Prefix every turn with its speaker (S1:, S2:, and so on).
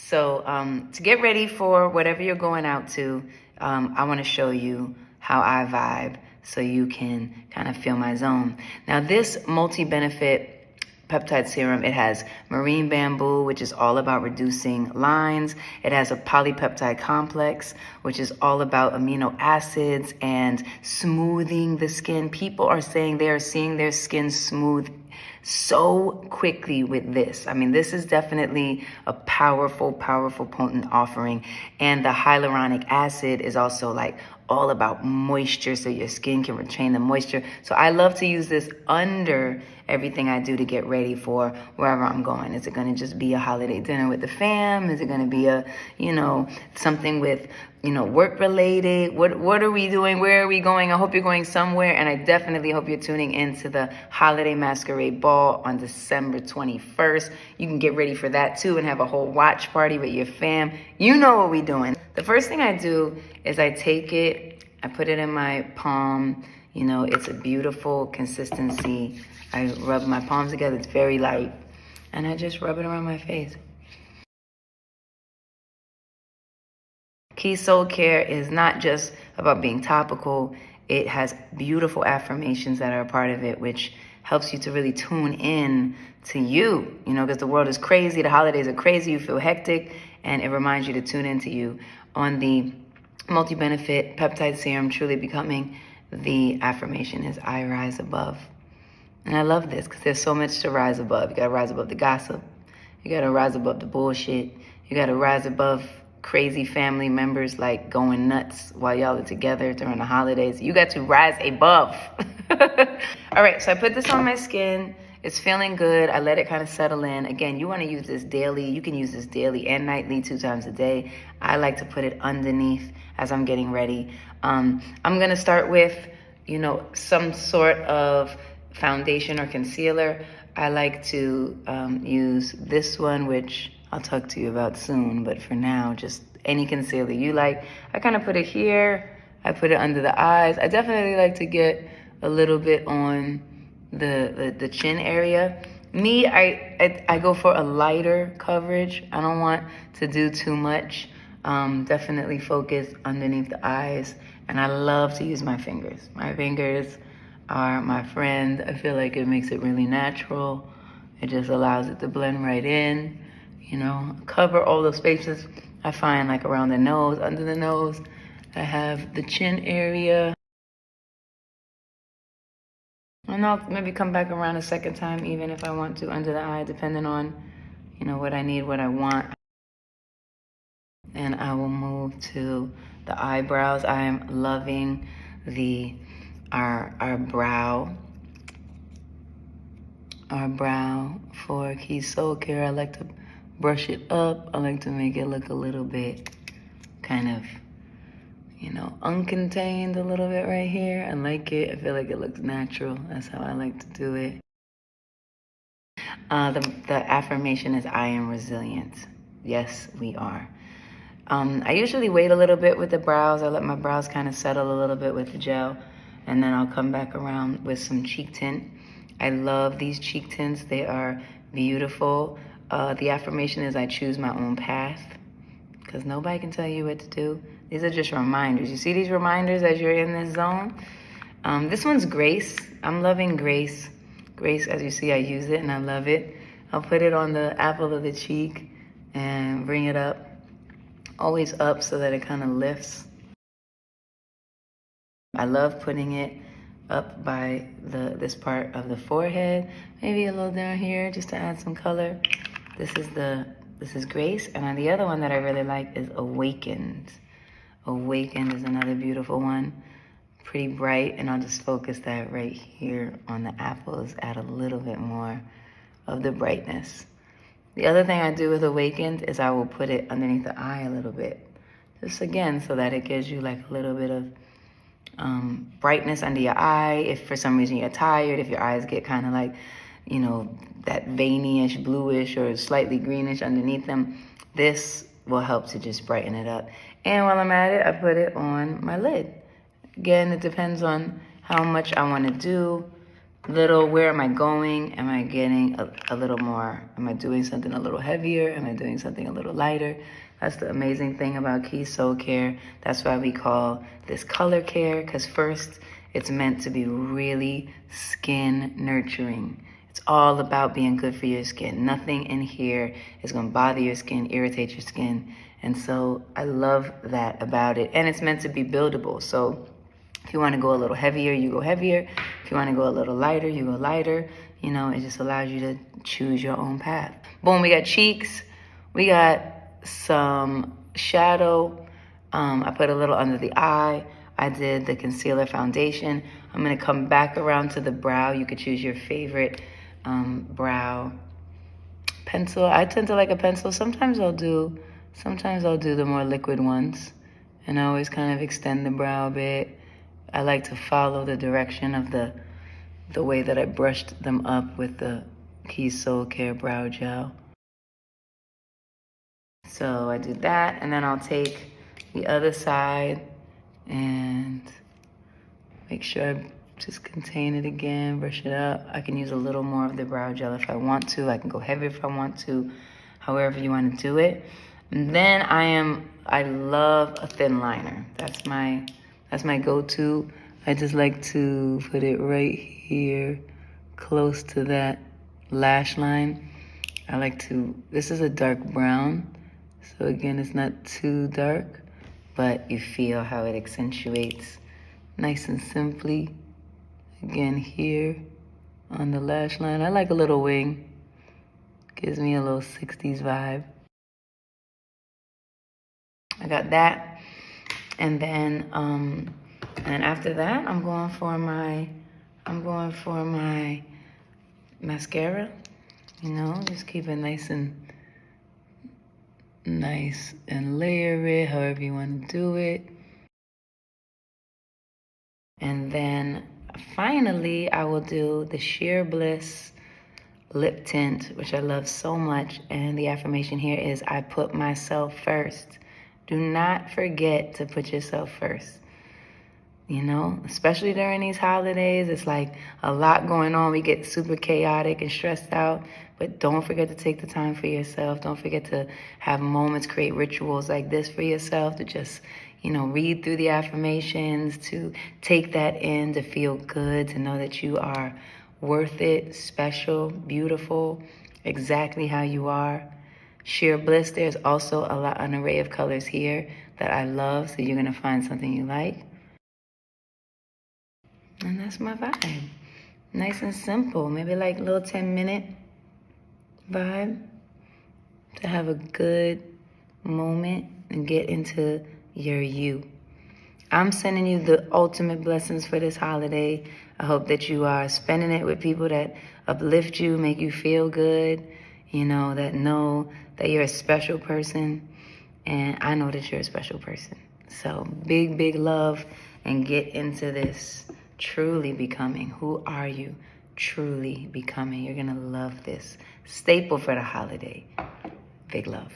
S1: So to get ready for whatever you're going out to, I want to show you how I vibe so you can kind of feel my zone. Now, this multi-benefit peptide serum, it has marine bamboo, which is all about reducing lines. It has a polypeptide complex, which is all about amino acids and smoothing the skin. People are saying they are seeing their skin smooth so quickly with this. I mean, this is definitely a powerful, potent offering. And the hyaluronic acid is also like all about moisture, so your skin can retain the moisture. So I love to use this under everything I do to get ready for wherever I'm going. Is it going to just be a holiday dinner with the fam? Is it going to be a, something with, work related? What are we doing? Where are we going? I hope you're going somewhere. And I definitely hope you're tuning into the Holiday Masquerade Ball on December 21st. You can get ready for that too and have a whole watch party with your fam. You know what we're doing. The first thing I do is I take it, I put it in my palm. It's a beautiful consistency. I rub my palms together. It's very light. And I just rub it around my face. Keys Soul Care is not just about being topical. It has beautiful affirmations that are a part of it, which helps you to really tune in to you, because the world is crazy. The holidays are crazy. You feel hectic. And it reminds you to tune into you. On the multi-benefit peptide serum, Truly Becoming, the affirmation is I rise above. And I love this because there's so much to rise above. You got to rise above the gossip. You got to rise above the bullshit. You got to rise above crazy family members like going nuts while y'all are together during the holidays. You got to rise above. All right, so I put this on my skin. It's feeling good. I let it kind of settle in. Again, you want to use this daily. You can use this daily and nightly, 2 times a day. I like to put it underneath as I'm getting ready. I'm going to start with, some sort of foundation or concealer. I like to use this one, which I'll talk to you about soon. But for now, just any concealer you like. I kind of put it here. I put it under the eyes. I definitely like to get a little bit on the chin area. Me, I go for a lighter coverage. I don't want to do too much. Definitely focus underneath the eyes. And I love to use my fingers. My fingers are my friend. I feel like it makes it really natural. It just allows it to blend right in, cover all those spaces. I find like around the nose, under the nose, I have the chin area. And I'll maybe come back around a second time, even if I want to, under the eye, depending on, what I need, what I want. And I will move to the eyebrows. I am loving our brow for Keys Soul Care. I like to brush it up. I like to make it look a little bit kind of, uncontained a little bit right here. I like it. I feel like it looks natural. That's how I like to do it. The affirmation is I am resilient. Yes, we are. I usually wait a little bit with the brows. I let my brows kind of settle a little bit with the gel. And then I'll come back around with some cheek tint. I love these cheek tints. They are beautiful. The affirmation is I choose my own path, because nobody can tell you what to do. These are just reminders. You see these reminders as you're in this zone? This one's Grace. I'm loving Grace. Grace, as you see, I use it and I love it. I'll put it on the apple of the cheek and bring it up. Always up so that it kind of lifts. I love putting it up by this part of the forehead, maybe a little down here just to add some color. This is Grace, and the other one that I really like is Awakened. Awakened is another beautiful one, pretty bright, and I'll just focus that right here on the apples, add a little bit more of the brightness. The other thing I do with Awakened is I will put it underneath the eye a little bit, just again so that it gives you like a little bit of brightness under your eye. If for some reason you're tired, if your eyes get kind of like, that veiny-ish, bluish, or slightly greenish underneath them, this will help to just brighten it up. And while I'm at it, I put it on my lid. Again, it depends on how much I want to do. little, where am I going? Am I getting a little more? Am I doing something a little heavier? Am I doing something a little lighter? That's the amazing thing about Keys Soul Care. That's why we call this color care, because first, it's meant to be really skin nurturing. It's all about being good for your skin. Nothing in here is going to bother your skin, irritate your skin. And so I love that about it. And it's meant to be buildable. So if you want to go a little heavier, you go heavier. If you want to go a little lighter, you go lighter. You know, it just allows you to choose your own path. Boom, we got cheeks. We got some shadow. I put a little under the eye. I did the concealer foundation. I'm going to come back around to the brow. You could choose your favorite brow pencil. I tend to like a pencil. Sometimes I'll do the more liquid ones. And I always kind of extend the brow a bit. I like to follow the direction of the way that I brushed them up with the Keys Soul Care Brow Gel. So I do that, and then I'll take the other side and make sure I just contain it again, brush it up. I can use a little more of the brow gel if I want to. I can go heavier if I want to, however you want to do it. And then I love a thin liner. That's my go-to. I just like to put it right here, close to that lash line. I like to, this is a dark brown, so again, it's not too dark, but you feel how it accentuates nice and simply. Again, here on the lash line. I like a little wing. Gives me a little 60s vibe. I got that. And then after that, I'm going for my mascara. You know, just keep it nice and layer it however you want to do it. And then finally, I will do the Sheer Bliss lip tint, which I love so much. And the affirmation here is, I put myself first. Do not forget to put yourself first. You know, especially during these holidays, it's like a lot going on. We get super chaotic and stressed out, but don't forget to take the time for yourself. Don't forget to have moments, create rituals like this for yourself, to just, you know, read through the affirmations, to take that in, to feel good, to know that you are worth it, special, beautiful, exactly how you are. Sheer Bliss, there's also an array of colors here that I love, so you're going to find something you like. And that's my vibe. Nice and simple. Maybe like a little 10-minute vibe to have a good moment and get into your you. I'm sending you the ultimate blessings for this holiday. I hope that you are spending it with people that uplift you, make you feel good, you know that you're a special person. And I know that you're a special person. So big, big love, and get into this truly becoming. Who are you truly becoming? You're going to love this. Staple for the holiday. Big love.